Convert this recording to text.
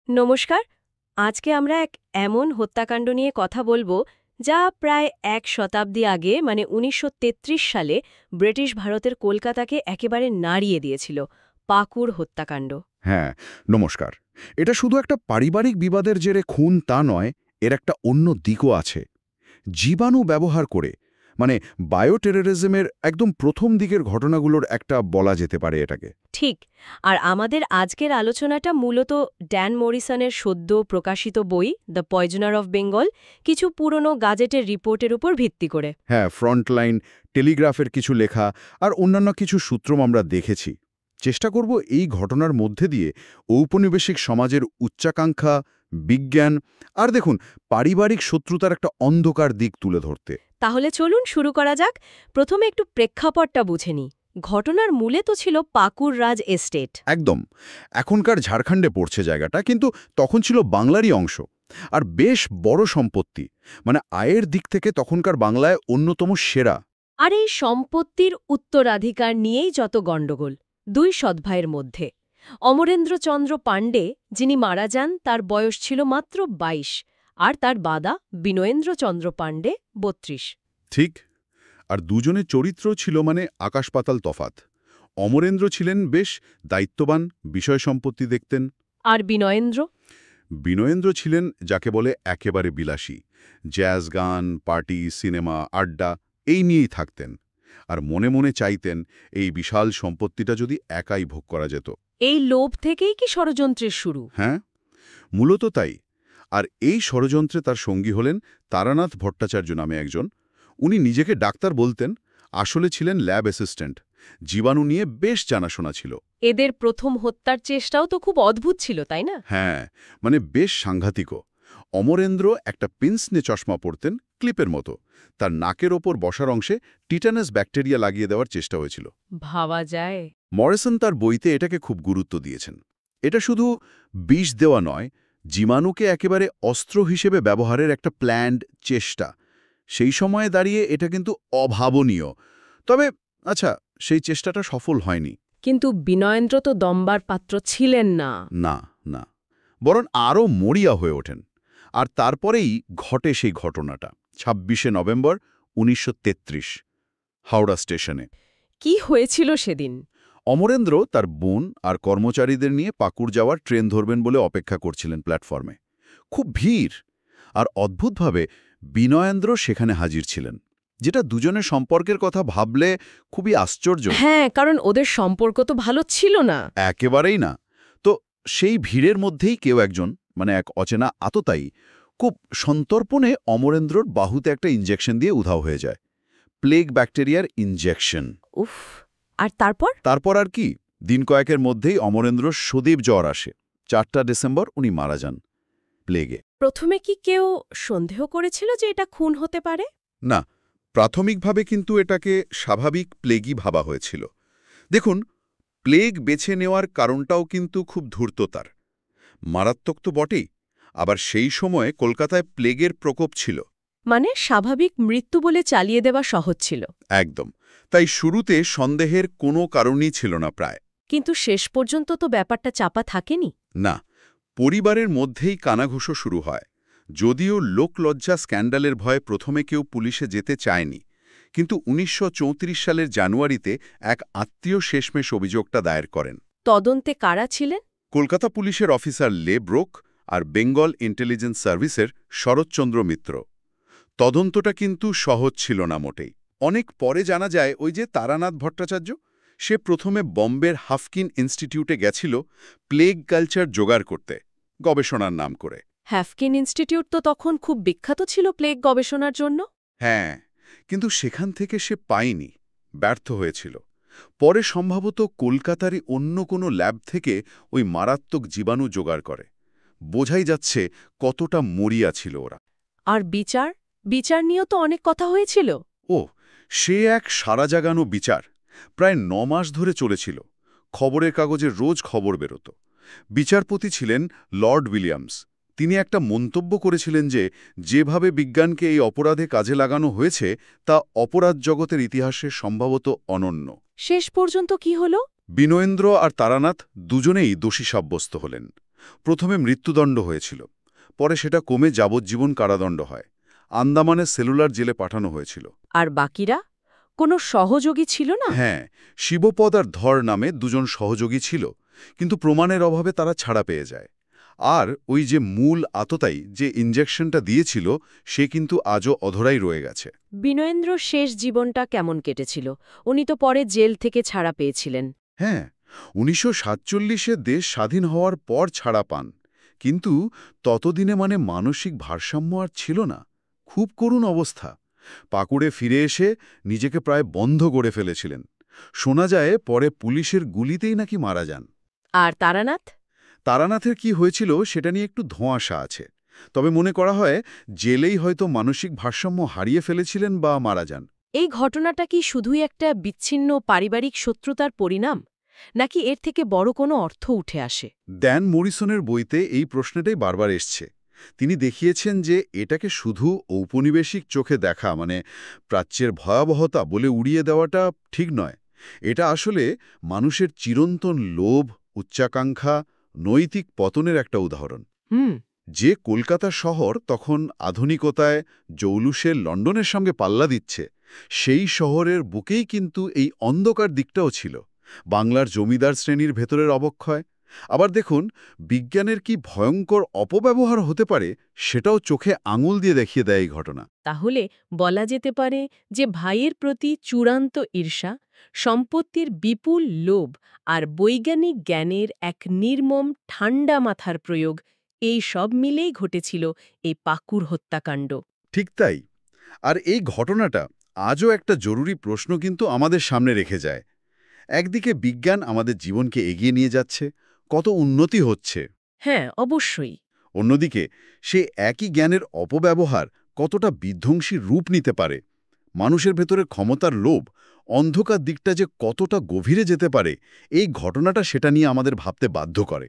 নমস্কার। আজকে আমরা এক এমন হত্যাকাণ্ড নিয়ে কথা বলবো যা প্রায় এক শতাব্দী আগে মানে ১৯৩৩ সালে ব্রিটিশ ভারতের কলকাতাকে একেবারে নাড়িয়ে দিয়েছিল। পাকুড় হত্যাকাণ্ড। হ্যাঁ, নমস্কার। এটা শুধু একটা পারিবারিক বিবাদের জেরে খুন তা নয়, এর একটা অন্য দিকও আছে। জীবাণু ব্যবহার করে, মানে বায়োটেররিজমের একদম প্রথম দিকের ঘটনাগুলোর একটা বলা যেতে পারে এটাকে। ঠিক। আর আমাদের আজকের আলোচনাটা মূলত ড্যান মরিসনের সদ্য প্রকাশিত বই দ্য পয়জনার অফ বেঙ্গল কিছু পুরনো গাজেটের রিপোর্টের উপর ভিত্তি করে। হ্যাঁ, ফ্রন্টলাইন, টেলিগ্রাফের কিছু লেখা আর অন্যান্য কিছু সূত্র আমরা দেখেছি। চেষ্টা করব এই ঘটনার মধ্যে দিয়ে ঔপনিবেশিক সমাজের উচ্চাকাঙ্ক্ষা, বিজ্ঞান আর দেখুন পারিবারিক শত্রুতার একটা অন্ধকার দিক তুলে ধরতে। তাহলে চলুন শুরু করা যাক। প্রথমে একটু প্রেক্ষাপটটা বুঝে নিই। ঘটনার মূলে তো ছিল পাকুড় রাজ এস্টেট। একদম। এখনকার ঝাড়খণ্ডে পড়ছে জায়গাটা, কিন্তু তখন ছিল বাংলারই অংশ। আর বেশ বড় সম্পত্তি, মানে আয়ের দিক থেকে তখনকার বাংলায় অন্যতম সেরা। আর এই সম্পত্তির উত্তরাধিকার নিয়েই যত গণ্ডগোল দুই সৎভাইয়ের মধ্যে। অমরেন্দ্রচন্দ্র পাণ্ডে, যিনি মারা যান, তার বয়স ছিল মাত্র ২২, আর তার বাদা বিনয়েন্দ্রচন্দ্র পাণ্ডে ৩২। ঠিক। আর দুজনের চরিত্র ছিল মানে আকাশ-পাতাল তফাত। অমরেন্দ্র ছিলেন বেশ দায়িত্ববান, বিষয় সম্পত্তি দেখতেন। আর বিনয়েন্দ্র? বিনয়েন্দ্র ছিলেন যাকে বলে একেবারে বিলাসী। জ্যাজ গান, পার্টি, সিনেমা, আড্ডা এই নিয়েই থাকতেন। আর মনে মনে চাইতেন এই বিশাল সম্পত্তিটা যদি একাই ভোগ করা যেত। এই লোভ থেকেই কি ষড়যন্ত্রের শুরু? হ্যাঁ, মূলত তাই। আর এই ষড়যন্ত্রে তার সঙ্গী হলেন তারানাথ ভট্টাচার্য নামে একজন। উনি নিজেকে ডাক্তার বলতেন, আসলে ছিলেন ল্যাব অ্যাসিস্ট্যান্ট। জীবাণু নিয়ে বেশ জানাশোনা ছিল। এদের প্রথম হত্যার চেষ্টাও তো খুব অদ্ভুত ছিল, তাই না? হ্যাঁ, মানে বেশ সাংঘাতিকও। অমরেন্দ্র একটা পিন্সনে চশমা পরতেন, ক্লিপের মতো। তার নাকের ওপর বসার অংশে টিটানাস ব্যাকটেরিয়া লাগিয়ে দেওয়ার চেষ্টা হয়েছিল। ভাবা যায়। মরিসন তার বইতে এটাকে খুব গুরুত্ব দিয়েছেন। এটা শুধু বিষ দেওয়া নয়, জীবাণুকে একেবারে অস্ত্র হিসেবে ব্যবহারের একটা প্ল্যান্ড চেষ্টা। সেই সময়ে দাঁড়িয়ে এটা কিন্তু অভাবনীয়। তবে আচ্ছা, সেই চেষ্টাটা সফল হয়নি। কিন্তু বিনয়েন্দ্র তো দম্বার পাত্র ছিলেন না। না, না, বরং আরও মরিয়া হয়ে ওঠেন। আর তারপরেই ঘটে সেই ঘটনাটা, ২৬শে নভেম্বর ১৯৩৩, হাওড়া স্টেশনে। কি হয়েছিল সেদিন? অমরেন্দ্র তার বোন আর কর্মচারীদের নিয়ে পাকুড় যাওয়ার ট্রেন ধরবেন বলে অপেক্ষা করছিলেন প্ল্যাটফর্মে। খুব ভিড়। আর অদ্ভুতভাবে বিনয়েন্দ্র সেখানে হাজির ছিলেন, যেটা দুজনের সম্পর্কের কথা ভাবলে খুবই আশ্চর্য। হ্যাঁ, কারণ ওদের সম্পর্ক তো ভালো ছিল না। একেবারেই না। তো সেই ভিড়ের মধ্যেই কেউ একজন, মানে এক অচেনা আততায়ী, খুব সন্তর্পণে অমরেন্দ্রর বাহুতে একটা ইনজেকশন দিয়ে উধাও হয়ে যায়। প্লেগ ব্যাকটেরিয়ার ইনজেকশন। উফ। আর তারপর? তারপর আর কি, দিন কয়েকের মধ্যেই অমরেন্দ্রর সদীপ জ্বর আসে। ৪ ডিসেম্বর উনি মারা যান প্লেগে। প্রথমে কি কেউ সন্দেহ করেছিল যে এটা খুন হতে পারে? না, প্রাথমিকভাবে কিন্তু এটাকে স্বাভাবিক প্লেগই ভাবা হয়েছিল। দেখুন, প্লেগ বেছে নেওয়ার কারণটাও কিন্তু খুব ধূর্ততার। মারাত্মক তো বটেই, আবার সেই সময়ে কলকাতায় প্লেগের প্রকোপ ছিল। মানে স্বাভাবিক মৃত্যু বলে চালিয়ে দেওয়া সহজ ছিল। একদম। তাই শুরুতে সন্দেহের কোনো কারণই ছিল না প্রায়। কিন্তু শেষ পর্যন্ত তো ব্যাপারটা চাপা থাকেনি। না, পরিবারের মধ্যেই কানাঘুষো শুরু হয়। যদিও লোকলজ্জা স্ক্যান্ডালের ভয়ে প্রথমে কেউ পুলিশে যেতে চায়নি, কিন্তু ১৯৩৪ সালের জানুয়ারিতে এক আত্মীয় শেষমেশ অভিযোগটা দায়ের করেন। তদন্তে কারা ছিলেন? কলকাতা পুলিশের অফিসার লে ব্রোক আর বেঙ্গল ইন্টেলিজেন্স সার্ভিসের শরৎচন্দ্র মিত্র। তদন্তটা কিন্তু সহজ ছিল না মোটেই। অনেক পরে জানা যায় ওই যে তারানাথ ভট্টাচার্য, সে প্রথমে বম্বের হাফকিন ইনস্টিটিউটে গেছিল প্লেগ কালচার জোগাড় করতে, গবেষণার নাম করে। হ্যাফকিন ইনস্টিটিউট তো তখন খুব বিখ্যাত ছিল প্লেগ গবেষণার জন্য। হ্যাঁ, কিন্তু সেখান থেকে সে পায়নি, ব্যর্থ হয়েছিল। পরে সম্ভবত কলকাতারই অন্য কোনো ল্যাব থেকে ওই মারাত্মক জীবাণু জোগাড় করে। বোঝাই যাচ্ছে কতটা মরিয়া ছিল ওরা। আর বিচার? বিচার নিয়েও তো অনেক কথা হয়েছিল। ও, সে এক সারা জাগানো বিচার। প্রায় ৯ মাস ধরে চলেছিল। খবরের কাগজে রোজ খবর বেরোত। বিচারপতি ছিলেন লর্ড উইলিয়ামস। তিনি একটা মন্তব্য করেছিলেন যে যেভাবে বিজ্ঞানকে এই অপরাধে কাজে লাগানো হয়েছে তা অপরাধ জগতের ইতিহাসে সম্ভবত অনন্য। শেষ পর্যন্ত কি হলো? বিনয়েন্দ্র আর তারানাথ দুজনেই দোষী সাব্যস্ত হলেন। প্রথমে মৃত্যুদণ্ড হয়েছিল, পরে সেটা কমে যাবজ্জীবন কারাদণ্ড হয়। আন্দামানের সেলুলার জেলে পাঠানো হয়েছিল। আর বাকিরা কোনো সহযোগী ছিল না? হ্যাঁ, শিবপদ আর ধর নামে দুজন সহযোগী ছিল, কিন্তু প্রমাণের অভাবে তারা ছাড়া পেয়ে যায়। আর ওই যে মূল আততায়ী যে ইনজেকশনটা দিয়েছিল, সে কিন্তু আজও অধরাই রয়ে গেছে। বিনয়েন্দ্রর শেষ জীবনটা কেমন কেটেছিল? উনি তো পরে জেল থেকে ছাড়া পেয়েছিলেন। হ্যাঁ, 1947-এ দেশ স্বাধীন হওয়ার পর ছাড়া পান, কিন্তু ততদিনে মানসিক ভারসাম্য আর ছিল না। খুব করুণ অবস্থা। পাকুড়ে ফিরে এসে নিজেকে প্রায় বন্ধ করে ফেলেছিলেন। শোনা যায় পরে পুলিশের গুলিতেই নাকি মারা যান। আর তারানাথ? তারানাথের কি হয়েছিল সেটা নিয়ে একটু ধোঁয়াশা আছে, তবে মনে করা হয় জেলেই হয়তো মানসিক ভারসাম্য হারিয়ে ফেলেছিলেন বা মারা যান। এই ঘটনাটা কি শুধুই একটা বিচ্ছিন্ন পারিবারিক শত্রুতার পরিণাম, নাকি এর থেকে বড় কোনো অর্থ উঠে আসে? ড্যান মরিসনের বইতে এই প্রশ্নটাই বারবার এসছে। তিনি দেখিয়েছেন যে এটাকে শুধু ঔপনিবেশিক চোখে দেখা, প্রাচ্যের ভয়াবহতা বলে উড়িয়ে দেওয়াটা ঠিক নয়। এটা আসলে মানুষের চিরন্তন লোভ, উচ্চাকাঙ্ক্ষা, নৈতিক পতনের একটা উদাহরণ। হুম। যে কলকাতা শহর তখন আধুনিকতায় জৌলুসের লন্ডনের সঙ্গে পাল্লা দিচ্ছে, সেই শহরের বুকেই কিন্তু এই অন্ধকার দিকটাও ছিল, বাংলার জমিদার শ্রেণীর ভেতরের অবক্ষয়। আবার দেখুন, বিজ্ঞানের কি ভয়ঙ্কর অপব্যবহার হতে পারে সেটাও চোখে আঙুল দিয়ে দেখিয়ে দেয় এই ঘটনা। তাহলে বলা যেতে পারে যে ভাইয়ের প্রতি চূড়ান্ত ঈর্ষা, সম্পত্তির বিপুল লোভ আর বৈজ্ঞানিক জ্ঞানের এক নির্মম ঠান্ডা মাথার প্রয়োগ, এই সব মিলেই ঘটেছিল এই পাকুড় হত্যাকাণ্ড। ঠিক তাই। আর এই ঘটনাটা আজও একটা জরুরি প্রশ্ন কিন্তু আমাদের সামনে রেখে যায়। একদিকে বিজ্ঞান আমাদের জীবনকে এগিয়ে নিয়ে যাচ্ছে, কত উন্নতি হচ্ছে। হ্যাঁ, অবশ্যই। অন্যদিকে সে একই জ্ঞানের অপব্যবহার কতটা বিধ্বংসী রূপ নিতে পারে। মানুষের ভেতরে ক্ষমতার লোভ, অন্ধকার দিকটা যে কতটা গভীরে যেতে পারে, এই ঘটনাটা সেটা নিয়ে আমাদের ভাবতে বাধ্য করে।